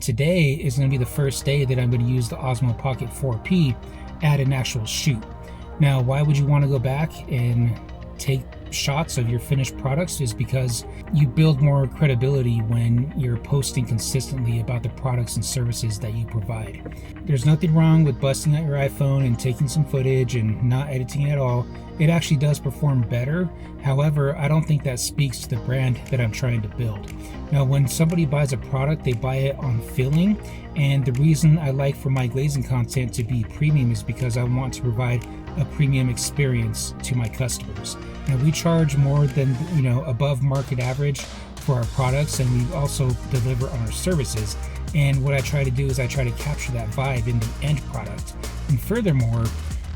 Today is going to be the first day that I'm going to use the Osmo Pocket 4P at an actual shoot. Now, why would you want to go back and take shots of your finished products? Is because you build more credibility when you're posting consistently about the products and services that you provide. There's nothing wrong with busting out your iPhone and taking some footage and not editing at all. It actually does perform better. However, I don't think that speaks to the brand that I'm trying to build. Now, when somebody buys a product, they buy it on feeling, and the reason I like for my glazing content to be premium is because I want to provide a premium experience to my customers. Now, we charge more than above market average for our products, and we also deliver on our services. And what I try to do is I try to capture that vibe in the end product. And furthermore,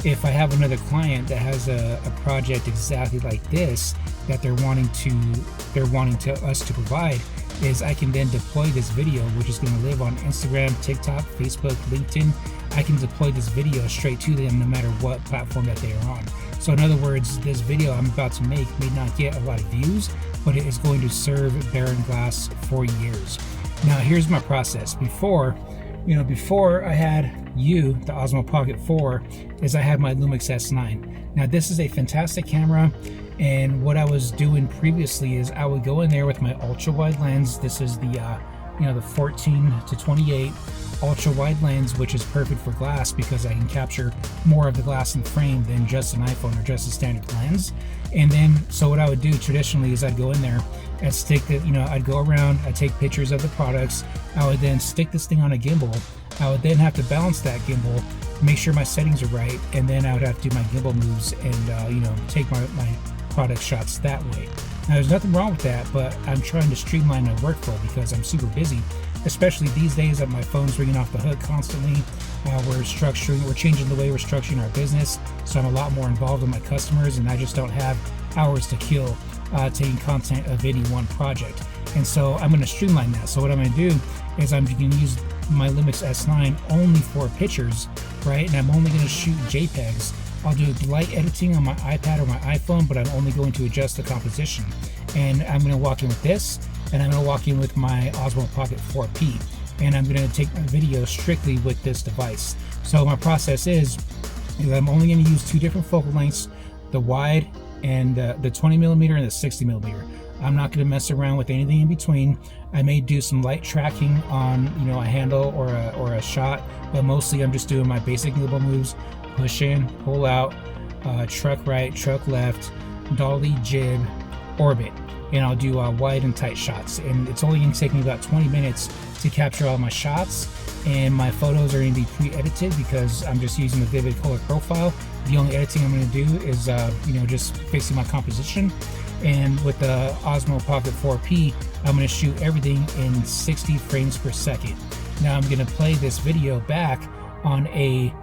if I have another client that has a project exactly like this that they're wanting us to provide, is I can then deploy this video, which is going to live on Instagram, TikTok, Facebook, LinkedIn. I can deploy this video straight to them no matter what platform that they are on. So in other words, this video I'm about to make may not get a lot of views, but it is going to serve Barren Glass for years. Now, here's my process. Before I had the Osmo Pocket 4, is I had my Lumix S9. Now, this is a fantastic camera, and what I was doing previously is I would go in there with my ultra wide lens. This is the 14 to 28 ultra wide lens, which is perfect for glass because I can capture more of the glass in the frame than just an iPhone or just a standard lens. And then, so what I would do traditionally is I'd go in there and stick the, I'd go around, I'd take pictures of the products. I would then stick this thing on a gimbal. I would then have to balance that gimbal, make sure my settings are right, and then I would have to do my gimbal moves and, take my product shots that way. Now, there's nothing wrong with that, but I'm trying to streamline my workflow because I'm super busy, especially these days that my phone's ringing off the hook constantly. We're changing the way we're structuring our business, so I'm a lot more involved with my customers, and I just don't have hours to kill taking content of any one project. And so I'm going to streamline that. So what I'm going to do is I'm going to use my Lumix S9 only for pictures, right? And I'm only going to shoot JPEGs. I'll do light editing on my iPad or my iPhone, but I'm only going to adjust the composition. And I'm going to walk in with this, and I'm going to walk in with my Osmo Pocket 4P. And I'm going to take my video strictly with this device. So my process is I'm only going to use two different focal lengths, the wide and the 20mm and the 60mm. I'm not going to mess around with anything in between. I may do some light tracking on a handle or a shot, but mostly I'm just doing my basic gimbal moves: push in, pull out, truck right, truck left, dolly, jib, orbit. And I'll do wide and tight shots. And it's only going to take me about 20 minutes to capture all my shots. And my photos are going to be pre-edited because I'm just using the Vivid Color Profile. The only editing I'm going to do is, just fixing my composition. And with the Osmo Pocket 4P, I'm going to shoot everything in 60 frames per second. Now I'm going to play this video back on a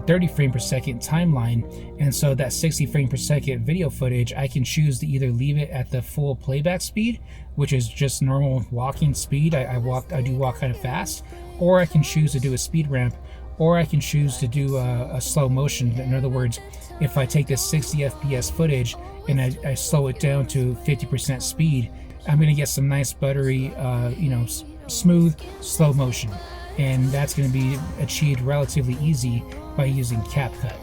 30 frame per second timeline, and so that 60 frame per second video footage, I can choose to either leave it at the full playback speed, which is just normal walking speed. I do walk kind of fast, or I can choose to do a speed ramp, or I can choose to do a slow motion. In other words, if I take this 60 FPS footage and I slow it down to 50% speed, I'm going to get some nice buttery, smooth slow motion. And that's going to be achieved relatively easy by using CapCut.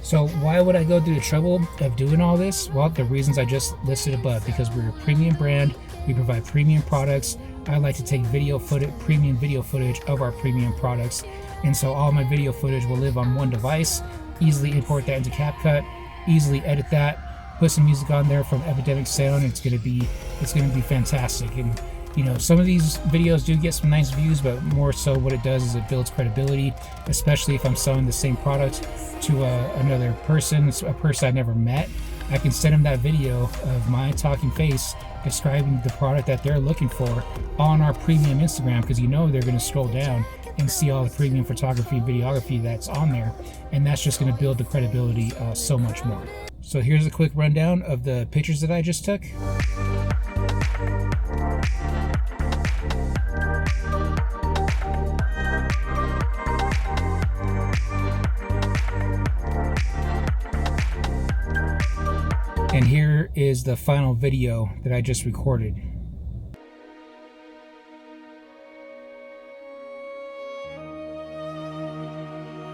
So why would I go through the trouble of doing all this? Well, the reasons I just listed above, because we're a premium brand, we provide premium products. I like to take premium video footage of our premium products, and so all my video footage will live on one device. Easily import that into CapCut, easily edit that, put some music on there from Epidemic Sound. It's going to be fantastic. And some of these videos do get some nice views, but more so what it does is it builds credibility, especially if I'm selling the same product to another person, a person I've never met. I can send them that video of my talking face describing the product that they're looking for on our premium Instagram, because they're going to scroll down and see all the premium photography and videography that's on there, and that's just going to build the credibility so much more. So here's a quick rundown of the pictures that I just took. And here is the final video that I just recorded.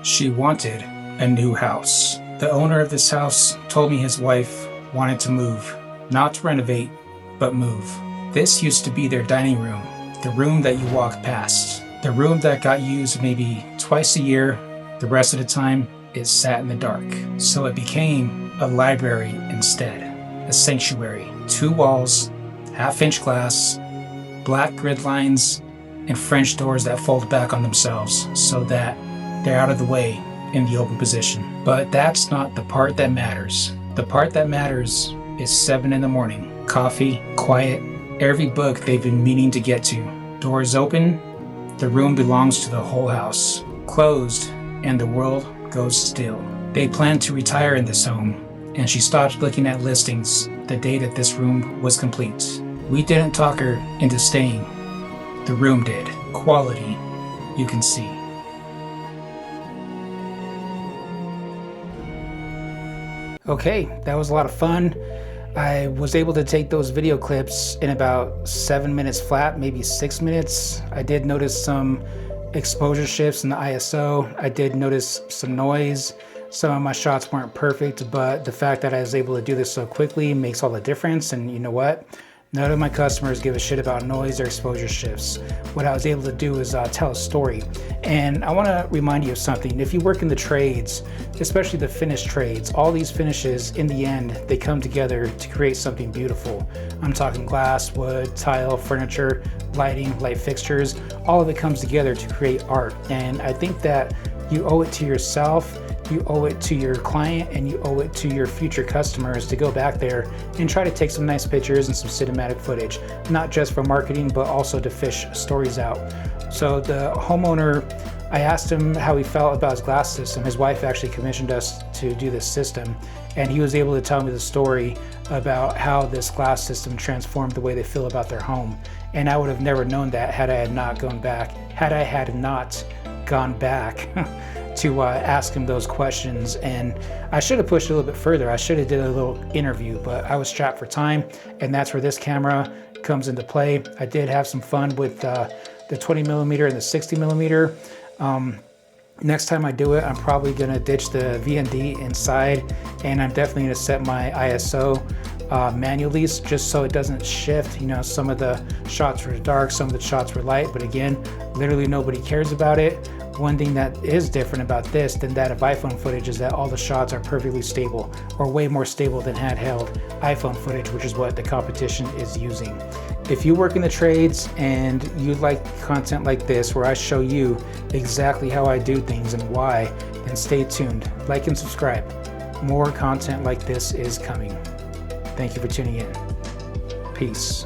She wanted a new house. The owner of this house told me his wife wanted to move, not to renovate, but move. This used to be their dining room, the room that you walked past, the room that got used maybe twice a year. The rest of the time, it sat in the dark. So it became a library instead, a sanctuary. 2 walls, half-inch glass, black grid lines, and French doors that fold back on themselves so that they're out of the way in the open position. But that's not the part that matters. The part that matters is 7 in the morning, coffee, quiet, every book they've been meaning to get to. Doors open, the room belongs to the whole house. Closed, and the world goes still. They plan to retire in this home, and she stopped looking at listings the day that this room was complete. We didn't talk her into staying. The room did. Quality, you can see. Okay, that was a lot of fun. I was able to take those video clips in about 7 minutes flat, maybe 6 minutes. I did notice some exposure shifts in the ISO. I did notice some noise. Some of my shots weren't perfect, but the fact that I was able to do this so quickly makes all the difference. And you know what? None of my customers give a shit about noise or exposure shifts. What I was able to do is tell a story. And I want to remind you of something. If you work in the trades, especially the finish trades, all these finishes, in the end, they come together to create something beautiful. I'm talking glass, wood, tile, furniture, lighting, light fixtures. All of it comes together to create art. And I think that you owe it to yourself, you owe it to your client, and you owe it to your future customers to go back there and try to take some nice pictures and some cinematic footage, not just for marketing, but also to fish stories out. So the homeowner, I asked him how he felt about his glass system. His wife actually commissioned us to do this system, and he was able to tell me the story about how this glass system transformed the way they feel about their home. And I would have never known that had I not gone back to ask him those questions. And I should have pushed a little bit further. I should have did a little interview, but I was strapped for time, and that's where this camera comes into play. I did have some fun with the 20mm and the 60mm. Next time I do it, I'm probably gonna ditch the VND inside, and I'm definitely gonna set my ISO manually, just so it doesn't shift. You know, some of the shots were dark, some of the shots were light, but again, literally nobody cares about it. One thing that is different about this than that of iPhone footage is that all the shots are perfectly stable, or way more stable than handheld iPhone footage, which is what the competition is using. If you work in the trades and you like content like this, where I show you exactly how I do things and why, then stay tuned. Like and subscribe. More content like this is coming. Thank you for tuning in. Peace.